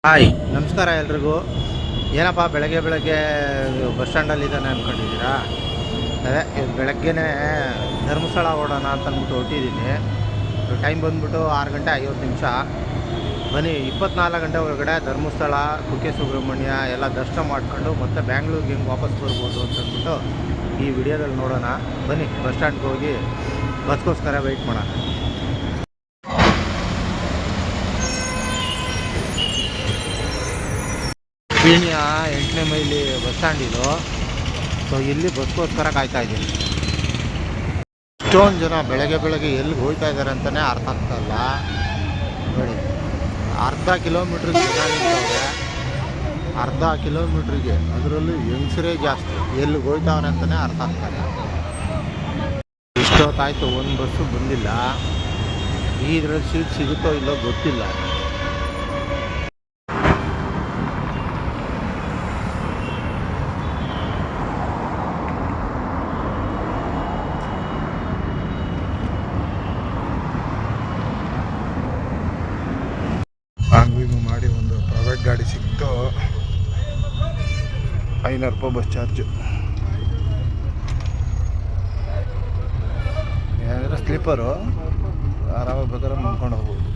Hi, ನಮಸ್ಕಾರ ಎಲ್ರಿಗೂ. ಏನಪ್ಪ ಬೆಳಗ್ಗೆ ಬಸ್ ಸ್ಟ್ಯಾಂಡಲ್ಲಿದ್ದಾನೆ ಅಂದ್ಕೊಂಡಿದ್ದೀರಾ? ಅದೇ ಬೆಳಗ್ಗೆನೇ ಧರ್ಮಸ್ಥಳ ಓಡೋಣ ಅಂತ ಅಂದ್ಬಿಟ್ಟು ಹೊರಟಿದ್ದೀನಿ. ಟೈಮ್ ಬಂದ್ಬಿಟ್ಟು 6:50. ಬನ್ನಿ, 24 ಗಂಟೆ ಒಳಗಡೆ ಧರ್ಮಸ್ಥಳ, ಕುಕ್ಕೆ ಸುಬ್ರಹ್ಮಣ್ಯ ಎಲ್ಲ ದರ್ಶನ ಮಾಡ್ಕೊಂಡು ಮತ್ತೆ ಬ್ಯಾಂಗ್ಳೂರಿಗೆ ಹೆಂಗೆ ವಾಪಸ್ ಬರ್ಬೋದು ಅಂತಂದ್ಬಿಟ್ಟು ಈ ವಿಡಿಯೋದಲ್ಲಿ ನೋಡೋಣ. ಬನ್ನಿ, ಬಸ್ ಸ್ಟ್ಯಾಂಡ್ಗೆ ಹೋಗಿ ಬಸ್ಗೋಸ್ಕರ ವೆಯ್ಟ್ ಮಾಡೋಣ. ಪೀಣ್ಯ 8ನೇ ಮೈಲಿ ಬಸ್ ಸ್ಟ್ಯಾಂಡ್ ಇದು. ಸೊ ಇಲ್ಲಿ ಬಸ್ಗೋಸ್ಕರ ಕಾಯ್ತಾ ಇದ್ದೀನಿ. ಇಷ್ಟೊಂದು ಜನ ಬೆಳಗ್ಗೆ ಎಲ್ಲಿಗೆ ಹೋಗ್ತಾ ಇದ್ದಾರೆ ಅಂತಲೇ ಅರ್ಥ ಆಗ್ತಾಯಿಲ್ಲ ನೋಡಿ. ಅರ್ಧ ಕಿಲೋಮೀಟ್ರಿಗೆ ಜನ ನಿಂತವ್ರೆ, ಅರ್ಧ ಕಿಲೋಮೀಟ್ರಿಗೆ, ಅದರಲ್ಲೂ ಹೆಂಗಸರೇ ಜಾಸ್ತಿ. ಎಲ್ಲಿಗೆ ಹೋಗ್ತಾವ್ರೆ ಅಂತಲೇ ಅರ್ಥ ಆಗ್ತಾಯಿಲ್ಲ. ಇಷ್ಟೊತ್ತಾಯಿತು, ಒಂದು ಬಸ್ಸು ಬಂದಿಲ್ಲ. ಇದರಲ್ಲಿ ಸೀಟ್ ಸಿಗುತ್ತೋ ಇಲ್ಲೋ ಗೊತ್ತಿಲ್ಲ. ಹಂಗೂ ಮಾಡಿ ಒಂದು ಪ್ರೈವೇಟ್ ಗಾಡಿ ಸಿಕ್ತು. 500 ರೂಪಾಯಿ ಬಸ್ ಚಾರ್ಜು. ಏನಾದರೂ ಸ್ಲೀಪರು ಆರಾಮಾಗಿ ಬೇಕಾದ್ರೆ ಮಾಡ್ಕೊಂಡು ಹೋಗ್ಬೋದು.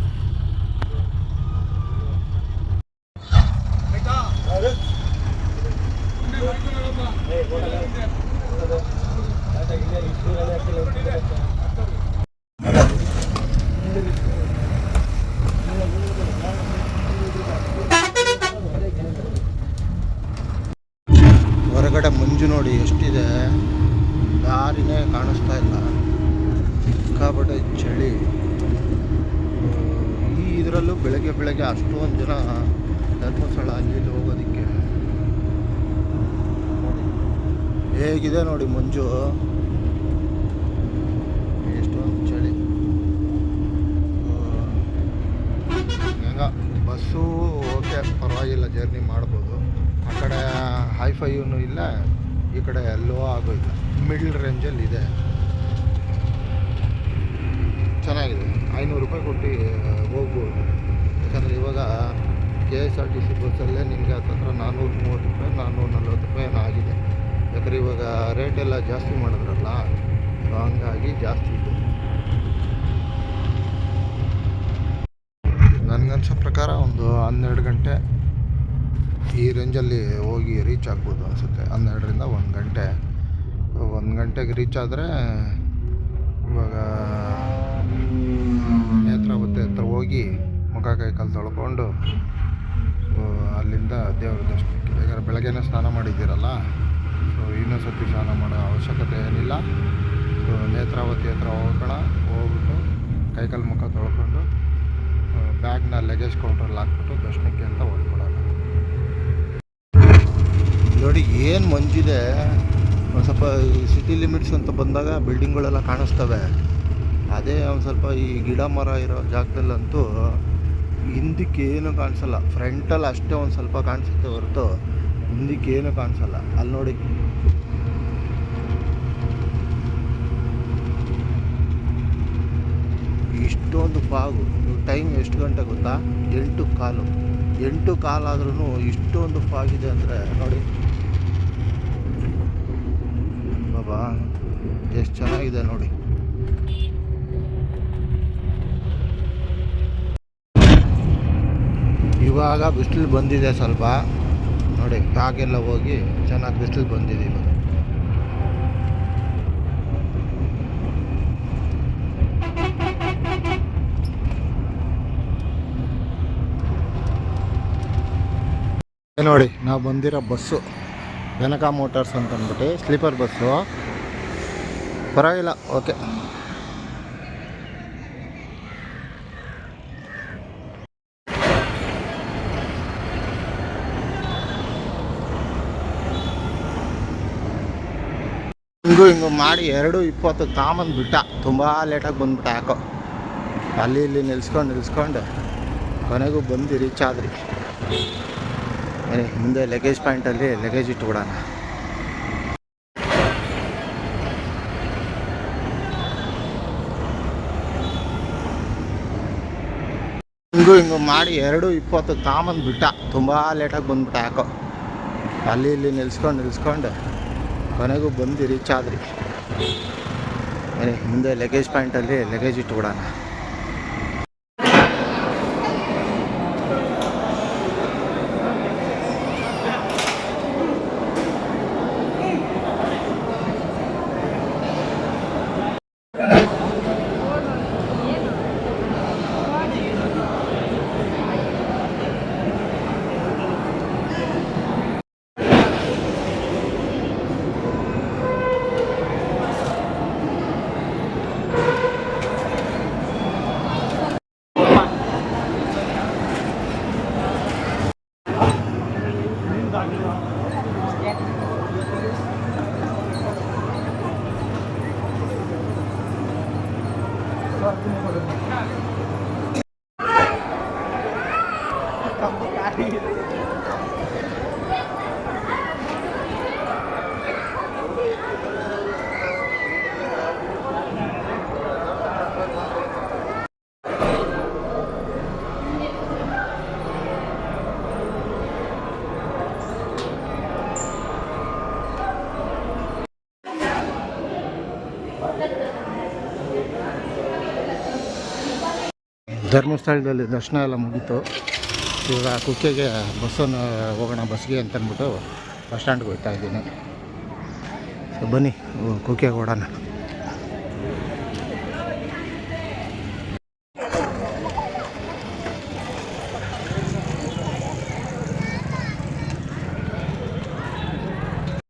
ಹೊರಗಡೆ ಮಂಜು ನೋಡಿ ಎಷ್ಟಿದೆ, ದಾರಿನೇ ಕಾಣಿಸ್ತಾ ಇಲ್ಲ. ಸಿಕ್ಕಾಪಟ್ಟೆ ಚಳಿ. ಈ ಇದರಲ್ಲೂ ಬೆಳಗ್ಗೆ ಅಷ್ಟೊಂದು ಜನ ಧರ್ಮಸ್ಥಳ ಅಲ್ಲಿ ಹೋಗೋದಕ್ಕೆ. ಹೇಗಿದೆ ನೋಡಿ ಮಂಜು, ಎಷ್ಟೊಂದು ಚಳಿ. ಹೆಂಗ ಬಸ್ಸು ಓಕೆ, ಪರವಾಗಿಲ್ಲ, ಜರ್ನಿ ಮಾಡ್ಬೋದು. ಆ ಕಡೆ ಹೈಫೈನೂ ಇಲ್ಲ, ಈ ಕಡೆ ಎಲ್ಲೋ ಆಗೋಯಿಲ್ಲ, ಮಿಡ್ಲ್ ರೇಂಜಲ್ಲಿ ಇದೆ. ಚೆನ್ನಾಗಿದೆ. 500 ರೂಪಾಯಿ ಕೊಟ್ಟು ಹೋಗ್ಬೋದು. ಯಾಕಂದರೆ ಇವಾಗ KSRTC ಬಸ್ಸಲ್ಲೇ ನಿಮಗೆ ಹತ್ತತ್ರ 430 ರೂಪಾಯಿ, 440 ರೂಪಾಯಿ ಏನೋ ಆಗಿದೆ. ಯಾಕಂದರೆ ಇವಾಗ ರೇಟೆಲ್ಲ ಜಾಸ್ತಿ ಮಾಡಿದ್ರಲ್ಲ, ಸೊ ಹಂಗಾಗಿ ಜಾಸ್ತಿ ಇದೆ. ನನಗನ್ಸೋ ಪ್ರಕಾರ ಒಂದು 12 ಗಂಟೆ ಈ ರೇಂಜಲ್ಲಿ ಹೋಗಿ ರೀಚ್ ಆಗ್ಬೋದು ಅನಿಸುತ್ತೆ. 12ರಿಂದ 1 ಗಂಟೆ. 1 ಗಂಟೆಗೆ ರೀಚ್ ಆದರೆ ಇವಾಗ ನೇತ್ರಾವತಿ ಹತ್ರ ಹೋಗಿ ಮುಖ ಕೈ ಕಾಲು ತೊಳ್ಕೊಂಡು ಸೊ ಅಲ್ಲಿಂದ ದೇವ್ರ ದರ್ಶನಕ್ಕೆ. ಯಾಕಂದರೆ ಬೆಳಗ್ಗೆನೇ ಸ್ನಾನ ಮಾಡಿದ್ದೀರಲ್ಲ, ಸೊ ಇನ್ನೊಂದು ಸರ್ತಿ ಸ್ನಾನ ಮಾಡೋ ಅವಶ್ಯಕತೆ ಏನಿಲ್ಲ. ಸೊ ನೇತ್ರಾವತಿ ಹತ್ರ ಹೋಗ್ಬಿಟ್ಟು ಕೈಕಾಲು ಮುಖ ತೊಳ್ಕೊಂಡು ಬ್ಯಾಗ್ನ ಲಗೇಜ್ ಕೌಂಟ್ರಲ್ಲಿ ಹಾಕ್ಬಿಟ್ಟು ದರ್ಶನಕ್ಕೆ ಅಂತ ಹೊರಟ್ಬಿಡೋಣ. ನೋಡಿ ಏನು ಮಂಜಿದೆ. ಒಂದು ಸ್ವಲ್ಪ ಸಿಟಿ ಲಿಮಿಟ್ಸ್ ಅಂತ ಬಂದಾಗ ಬಿಲ್ಡಿಂಗ್ಗಳೆಲ್ಲ ಕಾಣಿಸ್ತವೆ. ಅದೇ ಒಂದು ಸ್ವಲ್ಪ ಈ ಗಿಡ ಮರ ಇರೋ ಜಾಗದಲ್ಲಂತೂ ಹಿಂದಕ್ಕೇನು ಕಾಣಿಸಲ್ಲ. ಫ್ರಂಟಲ್ಲಿ ಅಷ್ಟೇ ಒಂದು ಸ್ವಲ್ಪ ಕಾಣಿಸುತ್ತೆ ಹೊರತು ಹಿಂದಕ್ಕೇನು ಕಾಣಿಸಲ್ಲ. ಅಲ್ಲಿ ನೋಡಿ, ಇಷ್ಟೊಂದು ಫಾಗು. ಟೈಮ್ ಎಷ್ಟು ಗಂಟೆ ಗೊತ್ತಾ? 8:15. 8:15 ಆದ್ರೂ ಇಷ್ಟೊಂದು ಫಾಗಿದೆ ಅಂದರೆ ನೋಡಿ ಬಾಬಾ, ಎಷ್ಟು ಚೆನ್ನಾಗಿದೆ ನೋಡಿ. ಇವಾಗ ಬಿಸಿಲು ಬಂದಿದೆ ಸ್ವಲ್ಪ ನೋಡಿ. ಕಾಗೆಲ್ಲ ಹೋಗಿ ಚೆನ್ನಾಗಿ ಬಿಸಿಲು ಬಂದಿದೆ ಇವಾಗ. ನೋಡಿ, ನಾವು ಬಂದಿರೋ ಬಸ್ಸು ಜನಕ ಮೋಟಾರ್ಸ್ ಅಂತ ಅಂದ್ಬಿಟ್ಟು ಸ್ಲೀಪರ್ ಬಸ್ಸು. ಪರವಾಗಿಲ್ಲ, ಓಕೆ. ಹಿಂಗೂ ಮಾಡಿ 2:20 ತಾಂಬಂದ್ಬಿಟ್ಟ. ತುಂಬ ಲೇಟಾಗಿ ಬಂದ್ಬಿಟ್ಟ ಯಾಕೋ. ಅಲ್ಲಿ ಇಲ್ಲಿ ನಿಲ್ಸ್ಕೊಂಡು ಕೊನೆಗೂ ಬಂದು ರೀಚ್ ಆದ್ರಿ. ಮುಂದೆ ಲಗೇಜ್ ಪಾಯಿಂಟಲ್ಲಿ ಲಗೇಜ್ ಇಟ್ಬಿಡೋಣ. ಹಿಂಗೂ ಮಾಡಿ 2:20 ತಾಂಬಂದು ಬಿಟ್ಟ. ತುಂಬ ಲೇಟಾಗಿ ಬಂದ್ಬಿಟ್ಟ ಯಾಕೋ. ಅಲ್ಲಿ ಇಲ್ಲಿ ನಿಲ್ಸ್ಕೊಂಡು ಕೊನೆಗೂ ಬಂದು ರೀಚ್ ಆದ್ರಿ. ಬನ್ನಿ ಮುಂದೆ ಲಗೇಜ್ ಪಾಯಿಂಟಲ್ಲಿ ಲಗೇಜ್ ಇಟ್ಬಿಡೋಣ. ಧರ್ಮಸ್ಥಳದಲ್ಲಿ ದರ್ಶನ ಎಲ್ಲ ಮುಗೀತು. ಇವಾಗ ಕುಕ್ಕೆಗೆ ಬಸ್ಸನ್ನು ಹೋಗೋಣ ಬಸ್ಗೆ ಅಂತಂದ್ಬಿಟ್ಟು ಬಸ್ ಸ್ಟ್ಯಾಂಡ್ಗೆ ಹೋಗ್ತಾ ಇದ್ದೀನಿ. ಬನ್ನಿ ಕುಕ್ಕೆಗೆ ಓಡೋಣ.